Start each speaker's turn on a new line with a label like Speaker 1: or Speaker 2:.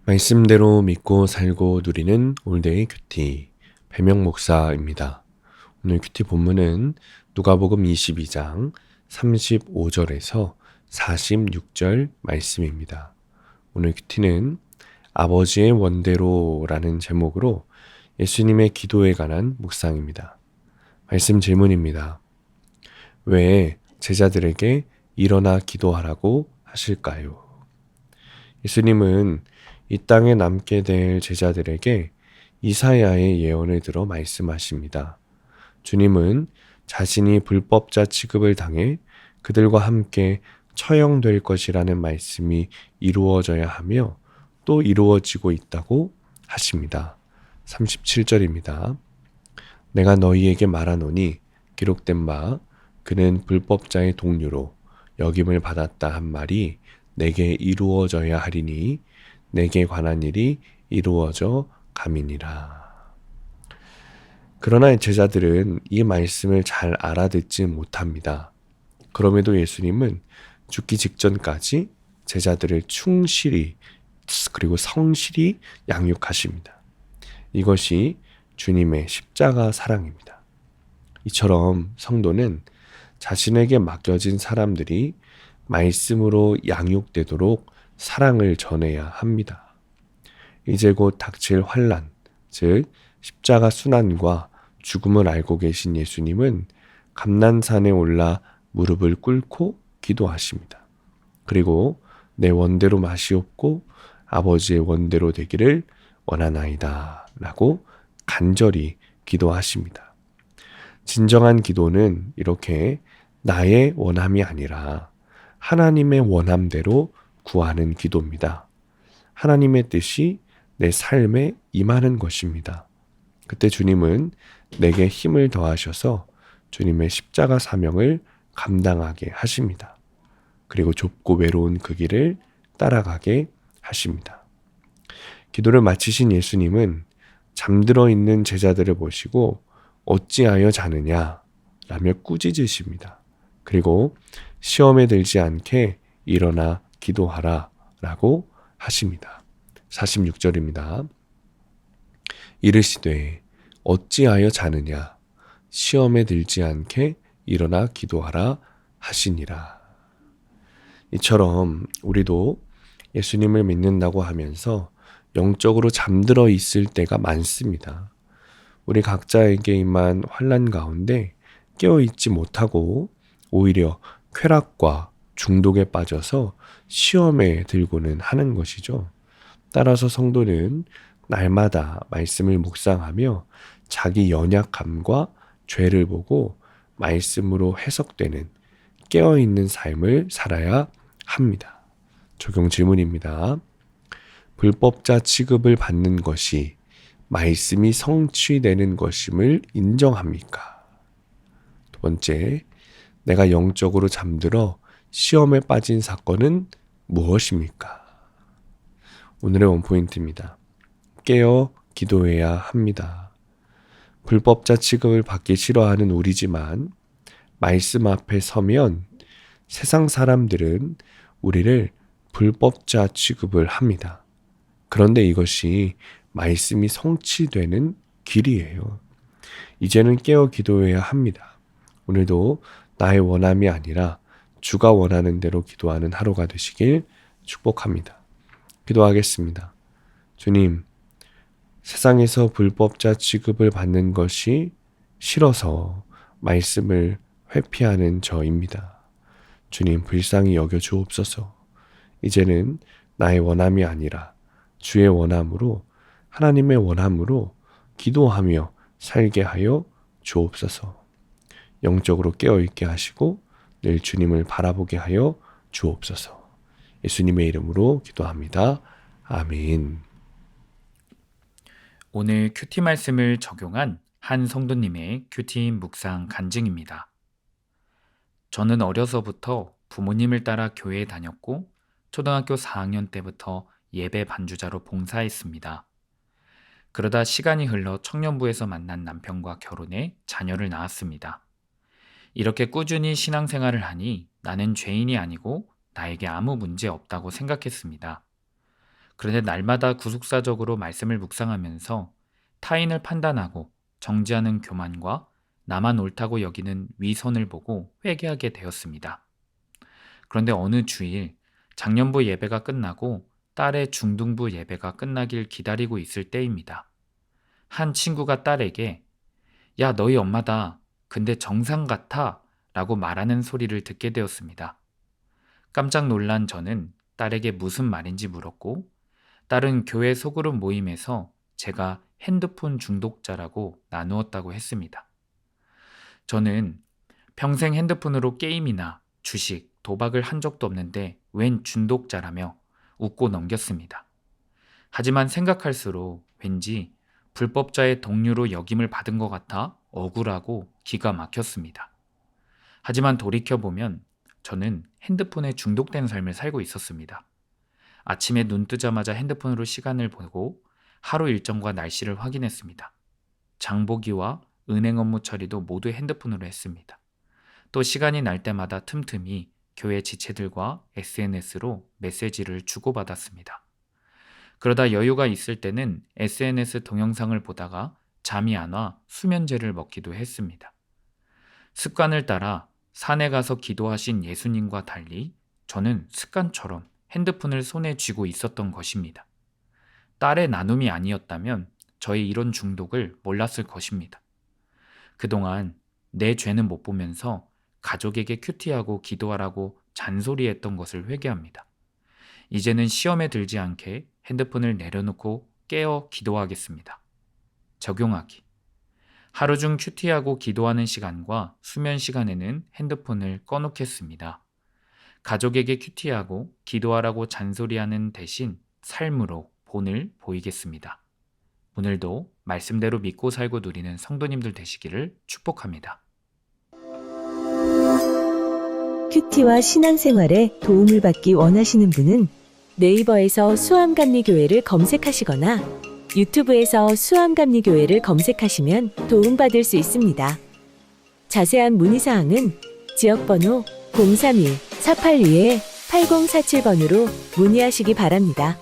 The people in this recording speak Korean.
Speaker 1: 말씀대로 믿고 살고 누리는 올데이 큐티 배명 목사입니다. 오늘 큐티 본문은 누가복음 22장 35절에서 46절 말씀입니다. 오늘 큐티는 아버지의 원대로라는 제목으로 예수님의 기도에 관한 묵상입니다. 말씀 질문입니다. 왜 제자들에게 일어나 기도하라고 하실까요? 예수님은 이 땅에 남게 될 제자들에게 이사야의 예언을 들어 말씀하십니다. 주님은 자신이 불법자 취급을 당해 그들과 함께 처형될 것이라는 말씀이 이루어져야 하며 또 이루어지고 있다고 하십니다. 37절입니다. 내가 너희에게 말하노니 기록된 바 그는 불법자의 동류로 역임을 받았다 한 말이 내게 이루어져야 하리니 내게 관한 일이 이루어져 감이니라. 그러나 제자들은 이 말씀을 잘 알아듣지 못합니다. 그럼에도 예수님은 죽기 직전까지 제자들을 충실히 그리고 성실히 양육하십니다. 이것이 주님의 십자가 사랑입니다. 이처럼 성도는 자신에게 맡겨진 사람들이 말씀으로 양육되도록 사랑을 전해야 합니다. 이제 곧 닥칠 환난, 즉 십자가 순환과 죽음을 알고 계신 예수님은 감난산에 올라 무릎을 꿇고 기도하십니다. 그리고 내 원대로 마시옵고 아버지의 원대로 되기를 원하나이다 라고 간절히 기도하십니다. 진정한 기도는 이렇게 나의 원함이 아니라 하나님의 원함대로 구하는 기도입니다. 하나님의 뜻이 내 삶에 임하는 것입니다. 그때 주님은 내게 힘을 더하셔서 주님의 십자가 사명을 감당하게 하십니다. 그리고 좁고 외로운 그 길을 따라가게 하십니다. 기도를 마치신 예수님은 잠들어 있는 제자들을 보시고 어찌하여 자느냐 라며 꾸짖으십니다. 그리고 시험에 들지 않게 일어나 기도하라 라고 하십니다. 46절입니다. 이르시되 어찌하여 자느냐 시험에 들지 않게 일어나 기도하라 하시니라. 이처럼 우리도 예수님을 믿는다고 하면서 영적으로 잠들어 있을 때가 많습니다. 우리 각자에게 임한 환난 가운데 깨어있지 못하고 오히려 쾌락과 중독에 빠져서 시험에 들고는 하는 것이죠. 따라서 성도는 날마다 말씀을 묵상하며 자기 연약함과 죄를 보고 말씀으로 해석되는 깨어있는 삶을 살아야 합니다. 적용 질문입니다. 불법자 취급을 받는 것이 말씀이 성취되는 것임을 인정합니까? 두 번째, 내가 영적으로 잠들어 시험에 빠진 사건은 무엇입니까? 오늘의 원포인트입니다. 깨어 기도해야 합니다. 불법자 취급을 받기 싫어하는 우리지만 말씀 앞에 서면 세상 사람들은 우리를 불법자 취급을 합니다. 그런데 이것이 말씀이 성취되는 길이에요. 이제는 깨어 기도해야 합니다. 오늘도 나의 원함이 아니라 주가 원하는 대로 기도하는 하루가 되시길 축복합니다. 기도하겠습니다. 주님, 세상에서 불법자 취급을 받는 것이 싫어서 말씀을 회피하는 저입니다. 주님, 불쌍히 여겨 주옵소서. 이제는 나의 원함이 아니라 주의 원함으로, 하나님의 원함으로 기도하며 살게 하여 주옵소서. 영적으로 깨어있게 하시고 늘 주님을 바라보게 하여 주옵소서. 예수님의 이름으로 기도합니다. 아멘.
Speaker 2: 오늘 큐티 말씀을 적용한 한 성도님의 큐티 묵상 간증입니다. 저는 어려서부터 부모님을 따라 교회에 다녔고 초등학교 4학년 때부터 예배 반주자로 봉사했습니다. 그러다 시간이 흘러 청년부에서 만난 남편과 결혼해 자녀를 낳았습니다. 이렇게 꾸준히 신앙생활을 하니 나는 죄인이 아니고 나에게 아무 문제 없다고 생각했습니다. 그런데 날마다 구속사적으로 말씀을 묵상하면서 타인을 판단하고 정지하는 교만과 나만 옳다고 여기는 위선을 보고 회개하게 되었습니다. 그런데 어느 주일 장년부 예배가 끝나고 딸의 중등부 예배가 끝나길 기다리고 있을 때입니다. 한 친구가 딸에게 야, 너희 엄마다. 근데 정상 같아. 라고 말하는 소리를 듣게 되었습니다. 깜짝 놀란 저는 딸에게 무슨 말인지 물었고, 딸은 교회 소그룹 모임에서 제가 핸드폰 중독자라고 나누었다고 했습니다. 저는 평생 핸드폰으로 게임이나 주식, 도박을 한 적도 없는데 웬 중독자라며 웃고 넘겼습니다. 하지만 생각할수록 왠지 불법자의 동료로 역임을 받은 것 같아 억울하고 기가 막혔습니다. 하지만 돌이켜보면 저는 핸드폰에 중독된 삶을 살고 있었습니다. 아침에 눈 뜨자마자 핸드폰으로 시간을 보고 하루 일정과 날씨를 확인했습니다. 장보기와 은행 업무 처리도 모두 핸드폰으로 했습니다. 또 시간이 날 때마다 틈틈이 교회 지체들과 SNS로 메시지를 주고받았습니다. 그러다 여유가 있을 때는 SNS 동영상을 보다가 잠이 안 와 수면제를 먹기도 했습니다. 습관을 따라 산에 가서 기도하신 예수님과 달리 저는 습관처럼 핸드폰을 손에 쥐고 있었던 것입니다. 딸의 나눔이 아니었다면 저의 이런 중독을 몰랐을 것입니다. 그동안 내 죄는 못 보면서 가족에게 큐티하고 기도하라고 잔소리했던 것을 회개합니다. 이제는 시험에 들지 않게 핸드폰을 내려놓고 깨어 기도하겠습니다. 적용하기. 하루 중 큐티하고 기도하는 시간과 수면 시간에는 핸드폰을 꺼놓겠습니다. 가족에게 큐티하고 기도하라고 잔소리하는 대신 삶으로 본을 보이겠습니다. 오늘도 말씀대로 믿고 살고 누리는 성도님들 되시기를 축복합니다.
Speaker 3: 큐티와 신앙생활에 도움을 받기 원하시는 분은 네이버에서 수암감리교회를 검색하시거나 유튜브에서 수암감리교회를 검색하시면 도움받을 수 있습니다. 자세한 문의사항은 지역번호 031-482-8047번으로 문의하시기 바랍니다.